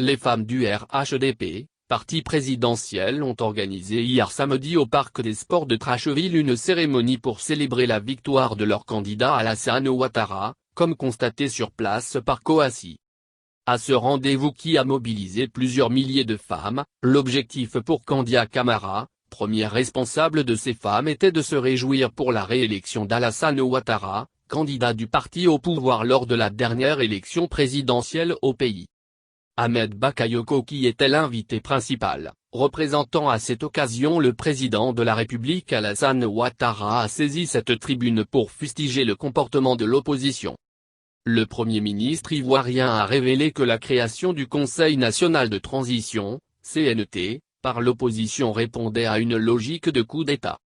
Les femmes du RHDP, parti présidentiel, ont organisé hier samedi au Parc des Sports de Trasheville une cérémonie pour célébrer la victoire de leur candidat Alassane Ouattara, comme constaté sur place par Kouassi. À ce rendez-vous qui a mobilisé plusieurs milliers de femmes, l'objectif pour Kandia Camara, première responsable de ces femmes, était de se réjouir pour la réélection d'Alassane Ouattara, candidat du parti au pouvoir lors de la dernière élection présidentielle au pays. Ahmed Bakayoko, qui était l'invité principal, représentant à cette occasion le président de la République Alassane Ouattara, a saisi cette tribune pour fustiger le comportement de l'opposition. Le Premier ministre ivoirien a révélé que la création du Conseil national de transition, CNT, par l'opposition répondait à une logique de coup d'État.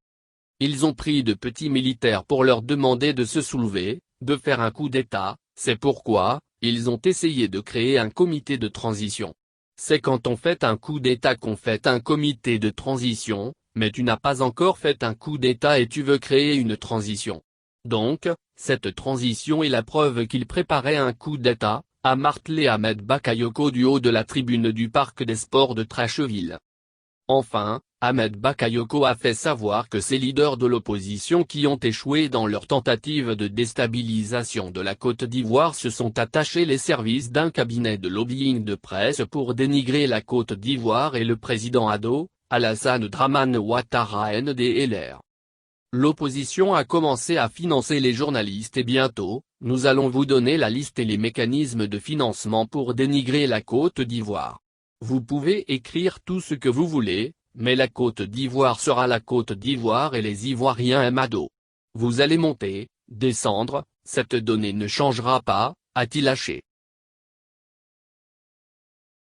Ils ont pris de petits militaires pour leur demander de se soulever, de faire un coup d'État, c'est pourquoi ils ont essayé de créer un comité de transition. C'est quand on fait un coup d'État qu'on fait un comité de transition, mais tu n'as pas encore fait un coup d'État et tu veux créer une transition. Donc, cette transition est la preuve qu'il préparait un coup d'État, a martelé Ahmed Bakayoko du haut de la tribune du Parc des Sports de Trasheville. Enfin, Ahmed Bakayoko a fait savoir que ces leaders de l'opposition qui ont échoué dans leur tentative de déstabilisation de la Côte d'Ivoire se sont attachés les services d'un cabinet de lobbying de presse pour dénigrer la Côte d'Ivoire et le président ado, Alassane Dramane Ouattara NDLR. L'opposition a commencé à financer les journalistes et bientôt, nous allons vous donner la liste et les mécanismes de financement pour dénigrer la Côte d'Ivoire. Vous pouvez écrire tout ce que vous voulez, mais la Côte d'Ivoire sera la Côte d'Ivoire et les Ivoiriens aiment ado. Vous allez monter, descendre, cette donnée ne changera pas, a-t-il lâché.